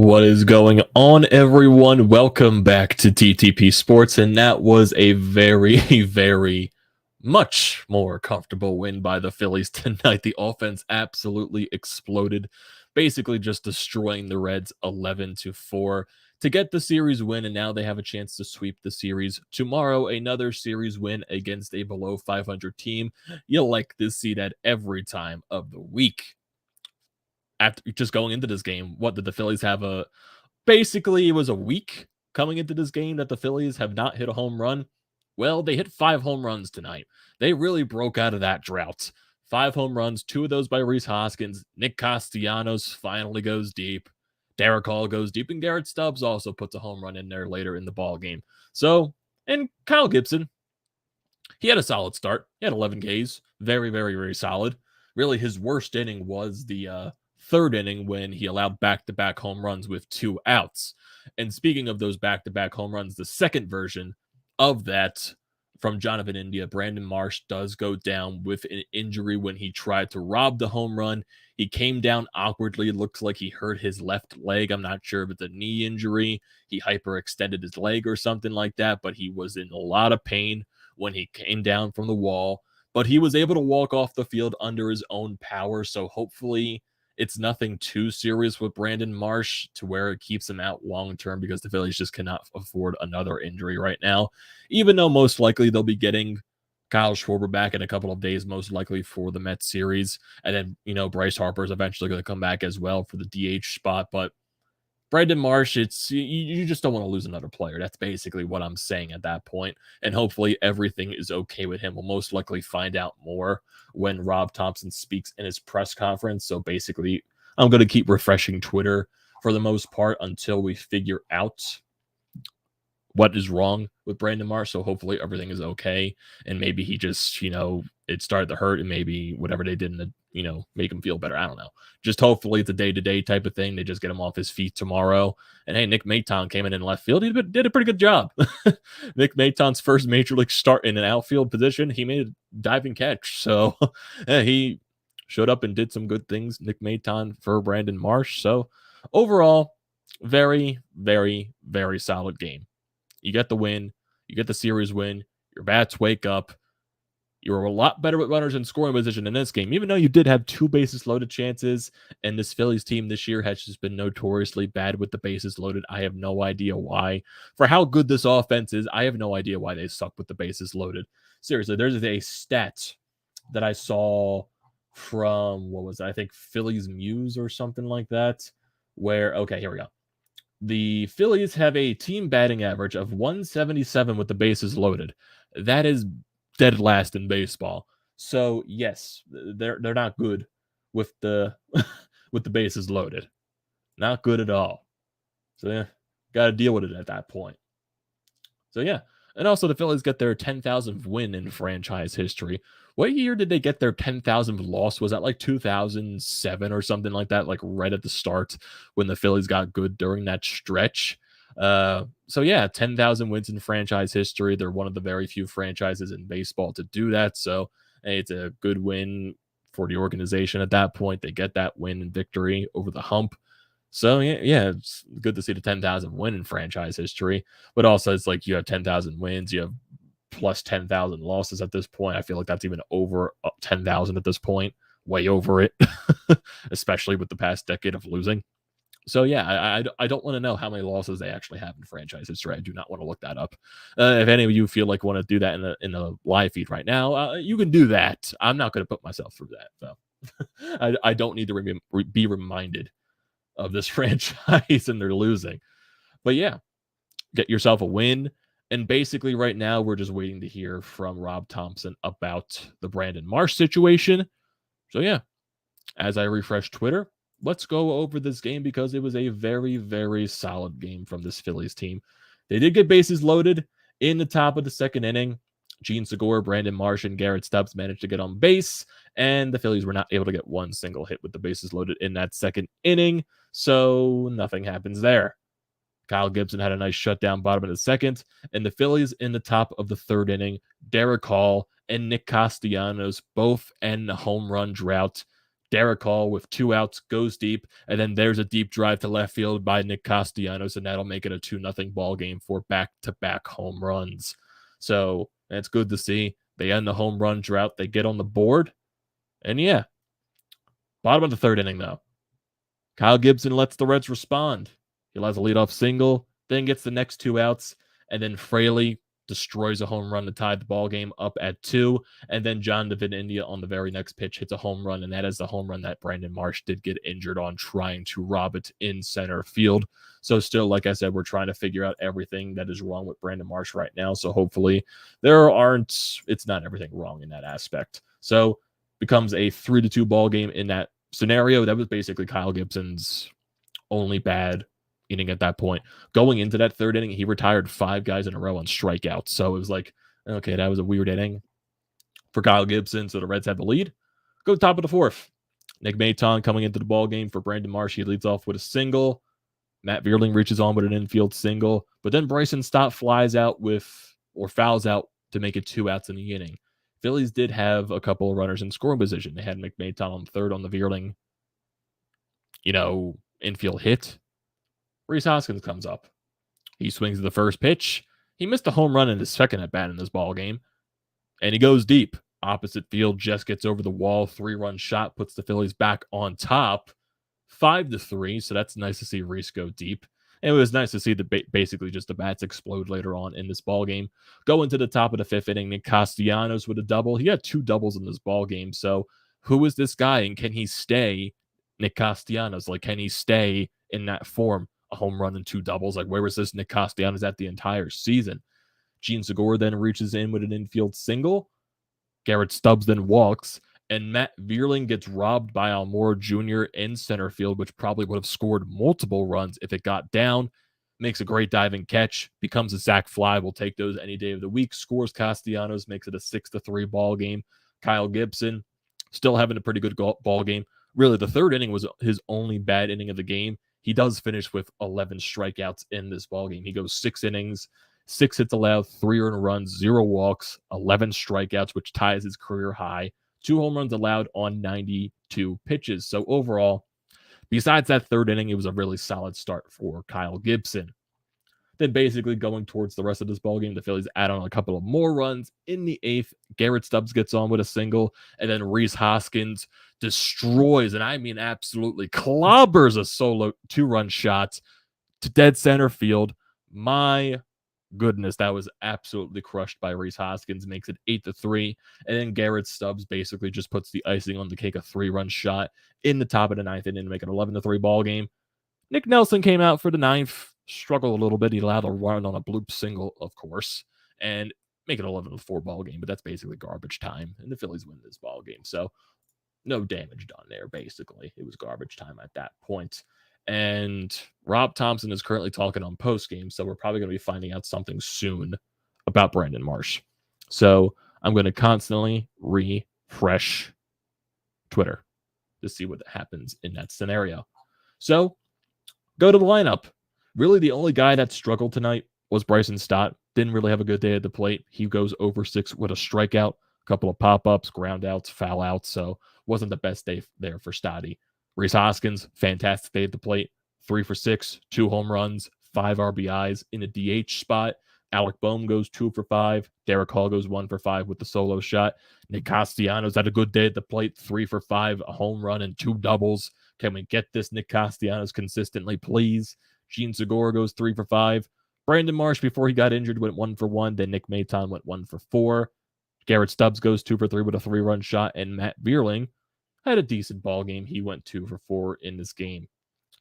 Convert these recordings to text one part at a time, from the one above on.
What is going on, everyone? Welcome back to TTP Sports, and that was a very, very much more comfortable win by the Phillies tonight. The offense absolutely exploded, basically just destroying the Reds 11-4 to get the series win, and now they have a chance to sweep the series tomorrow. Another series win against a below 500 team. You'll like to see that every time of the week. After just going into this game, what did the Phillies have? Basically, it was a week coming into this game that the Phillies have not hit a home run. Well, they hit 5 home runs tonight. They really broke out of that drought. 5 home runs, 2 of those by Rhys Hoskins. Nick Castellanos finally goes deep. Derek Hall goes deep, and Garrett Stubbs also puts a home run in there later in the ball game. So, and Kyle Gibson, he had a solid start. He had 11 Ks. Very, very, very solid. Really, his worst inning was the third inning when he allowed back-to-back home runs with 2 outs. And speaking of those back-to-back home runs, the second version of that from Jonathan India, Brandon Marsh does go down with an injury when he tried to rob the home run. He came down awkwardly. It looks like he hurt his left leg. I'm not sure if it's a knee injury. He hyperextended his leg or something like that, but he was in a lot of pain when he came down from the wall. But he was able to walk off the field under his own power, so hopefully it's nothing too serious with Brandon Marsh to where it keeps him out long term, because the Phillies just cannot afford another injury right now, even though most likely they'll be getting Kyle Schwarber back in a couple of days, most likely for the Mets series. And then, Bryce Harper is eventually going to come back as well for the DH spot. But Brandon Marsh, you just don't want to lose another player. That's basically what I'm saying at that point. And hopefully everything is okay with him. We'll most likely find out more when Rob Thompson speaks in his press conference. So basically, I'm going to keep refreshing Twitter for the most part until we figure out what is wrong with Brandon Marsh. So hopefully everything is okay. And maybe he just, it started to hurt, and maybe whatever they did make him feel better. I don't know. Just hopefully it's a day-to-day type of thing. They just get him off his feet tomorrow. And hey, Nick Maton came in left field. He did a pretty good job. Nick Maton's first major league start in an outfield position. He made a diving catch. So he showed up and did some good things, Nick Maton, for Brandon Marsh. So overall, very, very, very solid game. You get the win. You get the series win. Your bats wake up. You were a lot better with runners in scoring position in this game, even though you did have 2 bases loaded chances. And this Phillies team this year has just been notoriously bad with the bases loaded. I have no idea why. For how good this offense is, I have no idea why they suck with the bases loaded. Seriously, there's a stat that I saw from, I think Phillies Muse or something like that, where, okay, here we go. The Phillies have a team batting average of 177 with the bases loaded. That is dead last in baseball. So yes, they're not good with the with the bases loaded. Not good at all. So yeah, got to deal with it at that point. So yeah, and also the Phillies get their 10,000th win in franchise history. What year did they get their 10,000th loss? Was that like 2007 or something like that? Like right at the start when the Phillies got good during that stretch. So yeah, 10,000 wins in franchise history. They're one of the very few franchises in baseball to do that. So hey, it's a good win for the organization at that point. They get that win and victory over the hump. So yeah, it's good to see the 10,000 win in franchise history. But also it's like you have 10,000 wins, you have plus 10,000 losses at this point. I feel like that's even over 10,000 at this point, way over it, especially with the past decade of losing. So yeah, I don't want to know how many losses they actually have in franchise history. I do not want to look that up. If any of you feel like want to do that in a live feed right now, you can do that. I'm not going to put myself through that. So I don't need to be reminded of this franchise and they're losing. But yeah, get yourself a win. And basically right now we're just waiting to hear from Rob Thompson about the Brandon Marsh situation. So yeah, as I refresh Twitter, let's go over this game because it was a very, very solid game from this Phillies team. They did get bases loaded in the top of the second inning. Gene Segura, Brandon Marsh, and Garrett Stubbs managed to get on base, and the Phillies were not able to get one single hit with the bases loaded in that second inning, so nothing happens there. Kyle Gibson had a nice shutdown bottom of the second, and the Phillies in the top of the third inning, Derek Hall and Nick Castellanos both end the home run drought Derek Hall with 2 outs goes deep, and then there's a deep drive to left field by Nick Castellanos, and that'll make it a 2-0 ball game for back-to-back home runs. So it's good to see. They end the home run drought. They get on the board, and yeah, bottom of the third inning though. Kyle Gibson lets the Reds respond. He allows a leadoff single, then gets the next 2 outs, and then Fraley destroys a home run to tie the ball game up at 2. And then John David India on the very next pitch hits a home run, and that is the home run that Brandon Marsh did get injured on trying to rob it in center field. So still, like I said, we're trying to figure out everything that is wrong with Brandon Marsh right now. So hopefully it's not everything wrong in that aspect. So becomes a 3-2 ball game in that scenario. That was basically Kyle Gibson's only bad inning at that point. Going into that third inning, he retired 5 guys in a row on strikeouts. So it was like, okay, that was a weird inning for Kyle Gibson. So the Reds have the lead. Go to top of the fourth. Nick Maton coming into the ball game for Brandon Marsh. He leads off with a single. Matt Vierling reaches on with an infield single. But then Bryson Stott fouls out to make it 2 outs in the inning. Phillies did have a couple of runners in scoring position. They had McMahon on third on the Vierling, infield hit. Rhys Hoskins comes up. He swings the first pitch. He missed a home run in his second at bat in this ball game, and he goes deep. Opposite field, Jess gets over the wall. 3-run shot puts the Phillies back on top, 5-3. So that's nice to see Rhys go deep. And it was nice to see basically just the bats explode later on in this ball game. Go into the top of the fifth inning, Nick Castellanos with a double. He had 2 doubles in this ball game. So who is this guy, and can he stay Nick Castellanos? Like, can he stay in that form? A home run and 2 doubles. Like, where was this Nick Castellanos at the entire season? Gene Segura then reaches in with an infield single. Garrett Stubbs then walks, and Matt Vierling gets robbed by Almora Jr. in center field, which probably would have scored multiple runs if it got down. Makes a great diving catch, becomes a Zack fly. We'll take those any day of the week. Scores Castellanos, makes it a 6-3 ball game. Kyle Gibson still having a pretty good ball game. Really, the third inning was his only bad inning of the game. He does finish with 11 strikeouts in this ballgame. He goes 6 innings, 6 hits allowed, 3 earned runs, 0 walks, 11 strikeouts, which ties his career high. 2 home runs allowed on 92 pitches. So overall, besides that third inning, it was a really solid start for Kyle Gibson. Then basically going towards the rest of this ballgame, the Phillies add on a couple of more runs. In the 8th, Garrett Stubbs gets on with a single, and then Rhys Hoskins destroys, and I mean absolutely clobbers a solo 2-run shot to dead center field. My goodness, that was absolutely crushed by Rhys Hoskins, makes it 8-3, and then Garrett Stubbs basically just puts the icing on the cake, a 3-run shot in the top of the 9th inning to make it an 11-3 ball game. Nick Nelson came out for the 9th, struggled a little bit. He allowed a run on a bloop single, of course, and make it an 11-4 ball game, but that's basically garbage time, and the Phillies win this ball game. So no damage done there, basically. It was garbage time at that point. And Rob Thompson is currently talking on postgame, so we're probably going to be finding out something soon about Brandon Marsh. So I'm going to constantly refresh Twitter to see what happens in that scenario. So go to the lineup. Really, the only guy that struggled tonight was Bryson Stott. Didn't really have a good day at the plate. He goes over 6 with a strikeout, a couple of pop-ups, ground outs, foul outs, so wasn't the best day there for Stotty. Rhys Hoskins, fantastic day at the plate. 3 for 6, 2 home runs, 5 RBIs in a DH spot. Alec Boehm goes 2 for 5. Derek Hall goes 1 for 5 with the solo shot. Nick Castellanos had a good day at the plate, 3 for 5, a home run and 2 doubles. Can we get this Nick Castellanos consistently, please? Gene Segura goes 3 for 5. Brandon Marsh, before he got injured, went 1 for 1. Then Nick Maton went 1 for 4. Garrett Stubbs goes 2 for 3 with a 3-run shot. And Matt Vierling had a decent ball game. He went 2 for 4 in this game.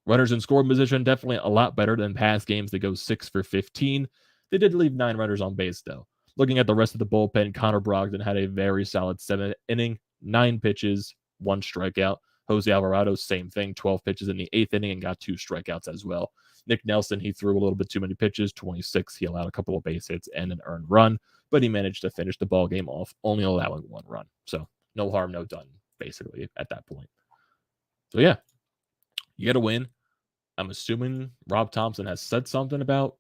Runners in scoring position, definitely a lot better than past games. They go 6 for 15. They did leave 9 runners on base, though. Looking at the rest of the bullpen, Connor Brogdon had a very solid 7th inning, 9 pitches, 1 strikeout. Jose Alvarado, same thing, 12 pitches in the 8th inning and got 2 strikeouts as well. Nick Nelson, he threw a little bit too many pitches, 26. He allowed a couple of base hits and an earned run, but he managed to finish the ball game off, only allowing 1 run. So no harm, no done, basically, at that point. So yeah, you get a win. I'm assuming Rob Thompson has said something about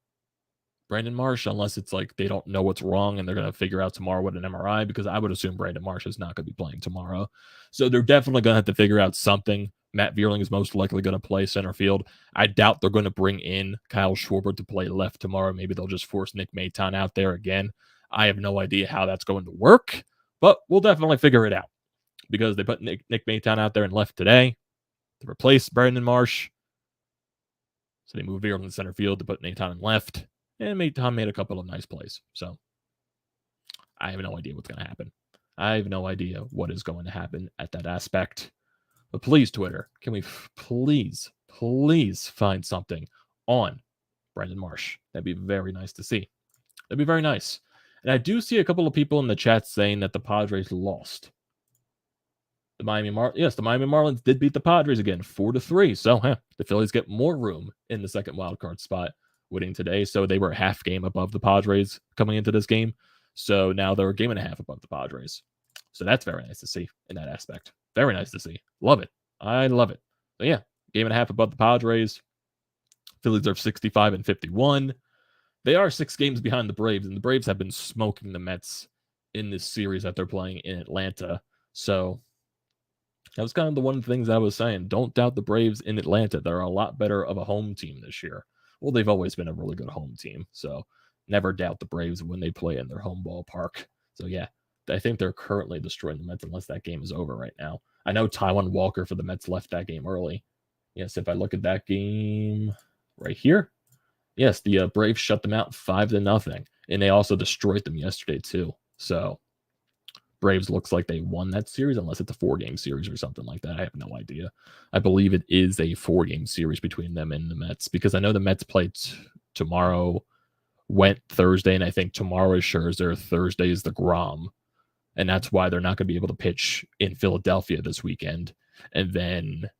Brandon Marsh, unless it's like they don't know what's wrong and they're going to figure out tomorrow what an MRI, because I would assume Brandon Marsh is not going to be playing tomorrow. So they're definitely going to have to figure out something. Matt Vierling is most likely going to play center field. I doubt they're going to bring in Kyle Schwarber to play left tomorrow. Maybe they'll just force Nick Maton out there again. I have no idea how that's going to work, but we'll definitely figure it out, because they put Nick Maton out there in left today to replace Brandon Marsh. So they moved Vierling to center field to put Maton in left. And Maton made a couple of nice plays. So I have no idea what's going to happen. I have no idea what is going to happen at that aspect. But please, Twitter, can we please find something on Brandon Marsh? That'd be very nice to see. That'd be very nice. And I do see a couple of people in the chat saying that the Padres lost. The Miami Marlins did beat the Padres again, 4-3. So the Phillies get more room in the second wildcard spot, winning today. So they were a half game above the Padres coming into this game. So now they're a game and a half above the Padres. So that's very nice to see in that aspect. Very nice to see. Love it. I love it. So yeah, game and a half above the Padres. Phillies are 65-51. They are 6 games behind the Braves, and the Braves have been smoking the Mets in this series that they're playing in Atlanta. So that was kind of the one of the things I was saying. Don't doubt the Braves in Atlanta. They're a lot better of a home team this year. Well, they've always been a really good home team. So never doubt the Braves when they play in their home ballpark. So yeah, I think they're currently destroying the Mets unless that game is over right now. I know Taijuan Walker for the Mets left that game early. Yes, if I look at that game right here, yes, the Braves shut them out 5-0, and they also destroyed them yesterday too. So Braves looks like they won that series, unless it's a 4-game series or something like that. I have no idea. I believe it is a 4-game series between them and the Mets, because I know the Mets play tomorrow, went Thursday, and I think tomorrow is Scherzer, Thursday is the Grom, and that's why they're not going to be able to pitch in Philadelphia this weekend. And then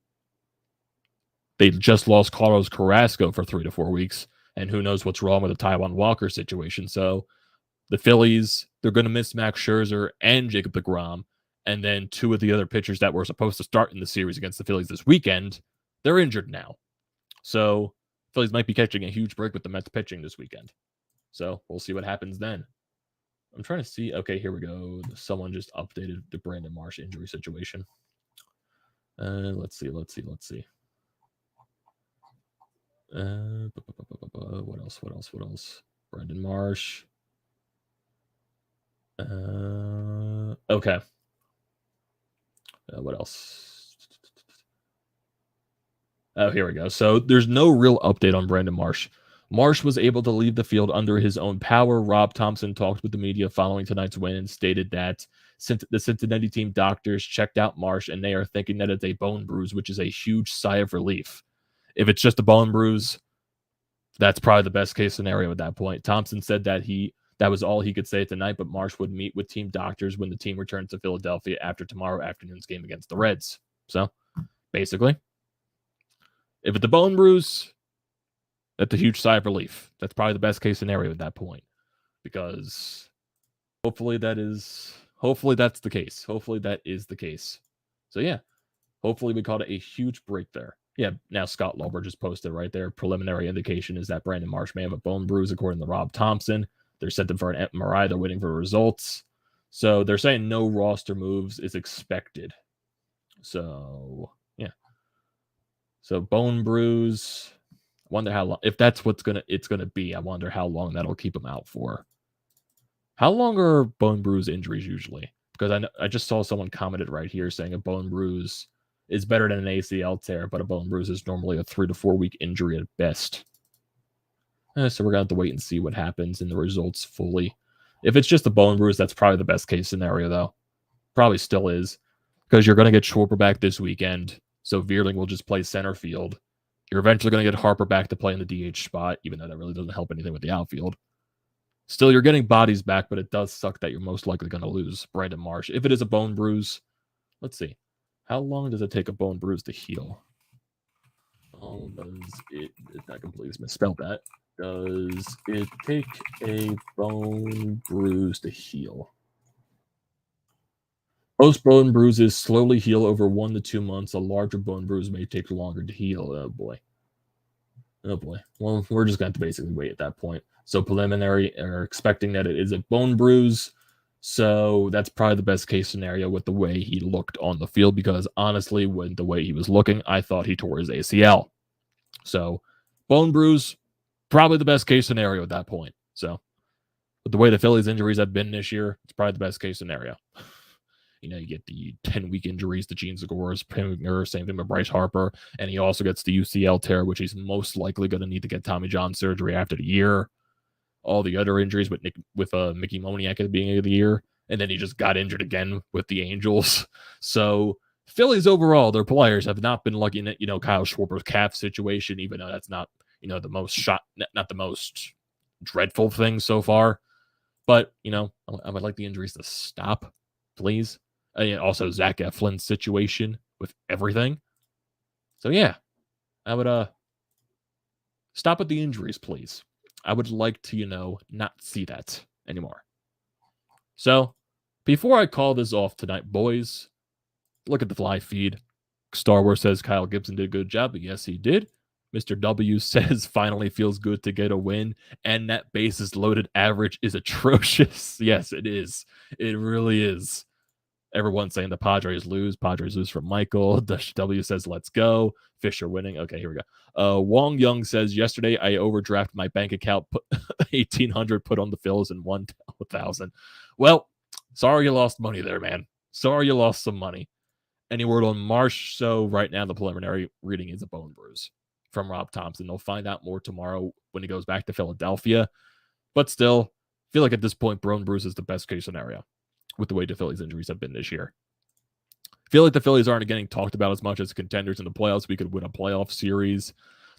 they just lost Carlos Carrasco for 3 to 4 weeks, and who knows what's wrong with the Taijuan Walker situation. So the Phillies, they're going to miss Max Scherzer and Jacob deGrom, and then 2 of the other pitchers that were supposed to start in the series against the Phillies this weekend, they're injured now. So Phillies might be catching a huge break with the Mets pitching this weekend. So we'll see what happens then. I'm trying to see. Okay, here we go. Someone just updated the Brandon Marsh injury situation. Let's see. What else? Brandon Marsh. Okay. What else? Oh, here we go. So there's no real update on Brandon Marsh. Marsh was able to leave the field under his own power. Rob Thompson talked with the media following tonight's win and stated that the Cincinnati team doctors checked out Marsh, and they are thinking that it's a bone bruise, which is a huge sigh of relief. If it's just a bone bruise, that's probably the best case scenario at that point. Thompson said that that was all he could say tonight, but Marsh would meet with team doctors when the team returns to Philadelphia after tomorrow afternoon's game against the Reds. So basically, if it's a bone bruise, that's a huge sigh of relief. That's probably the best case scenario at that point, because hopefully that's the case. Hopefully that is the case. So yeah, hopefully we caught a huge break there. Yeah, now Scott Lauber just posted right there. Preliminary indication is that Brandon Marsh may have a bone bruise, according to Rob Thompson. They're sent them for an MRI. They're waiting for results. So they're saying no roster moves is expected. So yeah. So bone bruise. I wonder how long, if that's what's it's gonna be. I wonder how long that'll keep him out for. How long are bone bruise injuries usually? Because I just saw someone commented right here saying a bone bruise is better than an ACL tear, but a bone bruise is normally a 3 to 4 week injury at best. So we're gonna have to wait and see what happens in the results fully. If it's just a bone bruise, that's probably the best case scenario, though. Probably still is, because you're gonna get Schwarber back this weekend, so Vierling will just play center field. You're eventually going to get Harper back to play in the DH spot, even though that really doesn't help anything with the outfield. Still, you're getting bodies back, but it does suck that you're most likely going to lose Brandon Marsh. If it is a bone bruise, let's see. How long does it take a bone bruise to heal? I completely misspelled that. Does it take a bone bruise to heal? Most bone bruises slowly heal over 1 to 2 months. A larger bone bruise may take longer to heal. Oh, boy. Oh boy. Well, we're just going to basically wait at that point. So preliminary are expecting that it is a bone bruise. So that's probably the best case scenario with the way he looked on the field, because honestly, with the way he was looking, I thought he tore his ACL. So bone bruise, probably the best case scenario at that point. So with the way the Phillies injuries have been this year, it's probably the best case scenario. You get the 10-week injuries to Gene Segura's finger, same thing with Bryce Harper, and he also gets the UCL tear, which he's most likely going to need to get Tommy John surgery after the year. All the other injuries with Mickey Moniak at the beginning of the year, and then he just got injured again with the Angels. So Phillies overall, their players have not been lucky in Kyle Schwarber's calf situation, even though that's not the most not the most dreadful thing so far. But I would like the injuries to stop, please. Also, Zack Eflin's situation with everything. So yeah, I would stop with the injuries, please. I would like to not see that anymore. So before I call this off tonight, boys, look at the fly feed. Star Wars says Kyle Gibson did a good job, but yes, he did. Mr. W says finally feels good to get a win, and that bases loaded average is atrocious. Yes, it is. It really is. Everyone's saying the Padres lose. Padres lose from Michael. W says, let's go. Fisher winning. Okay, here we go. Wong Young says, yesterday I overdrafted my bank account, put 1,800, put on the Phils, and 1,000. Well, sorry you lost money there, man. Sorry you lost some money. Any word on Marsh? So right now the preliminary reading is a bone bruise from Rob Thompson. They'll find out more tomorrow when he goes back to Philadelphia. But still, I feel like at this point, bone bruise is the best case scenario with the way the Phillies injuries have been this year. I feel like the Phillies aren't getting talked about as much as contenders in the playoffs. We could win a playoff series.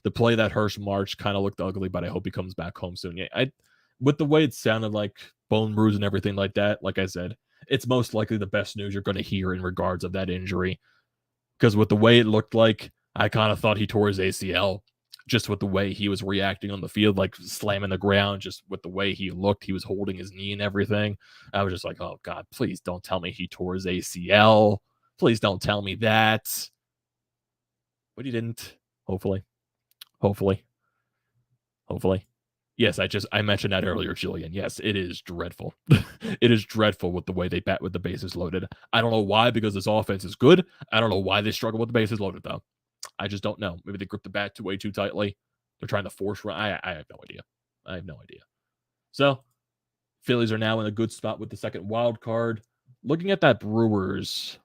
The play that Hirsch March kind of looked ugly, but I hope he comes back home soon. Yeah, with the way it sounded like bone bruise and everything like that, like I said, it's most likely the best news you're going to hear in regards of that injury. Because with the way it looked like, I kind of thought he tore his ACL. Just with the way he was reacting on the field, like slamming the ground, just with the way he looked, he was holding his knee and everything. I was just like, oh, God, please don't tell me he tore his ACL. Please don't tell me that. But he didn't. Hopefully. Yes, I mentioned that earlier, Jillian. Yes, it is dreadful. It is dreadful with the way they bat with the bases loaded. I don't know why, because this offense is good. I don't know why they struggle with the bases loaded, though. I just don't know. Maybe they grip the bat way too tightly. They're trying to force run. I have no idea. So, Phillies are now in a good spot with the second wild card. Looking at that Brewers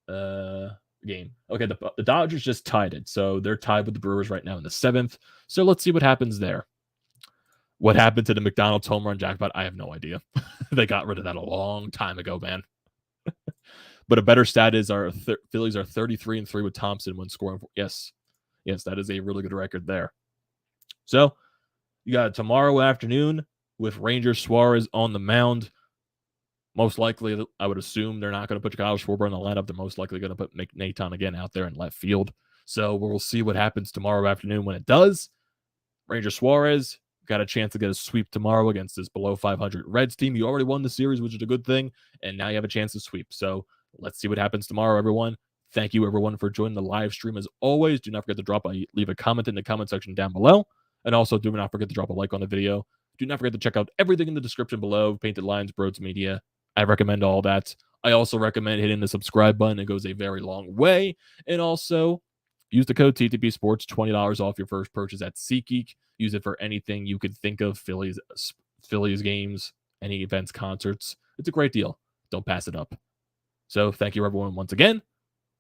game. Okay, the Dodgers just tied it. So, they're tied with the Brewers right now in the 7th. So, let's see what happens there. What happened to the McDonald's home run jackpot? I have no idea. They got rid of that a long time ago, man. But a better stat is our Phillies are 33-3 with Thompson when scoring. Yes, that is a really good record there. So you got tomorrow afternoon with Ranger Suarez on the mound. Most likely, I would assume they're not going to put Kyle Schwarber in the lineup. They're most likely going to put Nathan again out there in left field. So we'll see what happens tomorrow afternoon when it does. Ranger Suarez got a chance to get a sweep tomorrow against this below 500 Reds team. You already won the series, which is a good thing, and now you have a chance to sweep. So let's see what happens tomorrow, everyone. Thank you, everyone, for joining the live stream. As always, do not forget to leave a comment in the comment section down below. And also, do not forget to drop a like on the video. Do not forget to check out everything in the description below. Painted Lines, BrodesMedia. I recommend all that. I also recommend hitting the subscribe button. It goes a very long way. And also, use the code TTPSPORTS, $20 off your first purchase at SeatGeek. Use it for anything you could think of, Phillies games, any events, concerts. It's a great deal. Don't pass it up. So thank you, everyone, once again,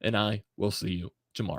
and I will see you tomorrow.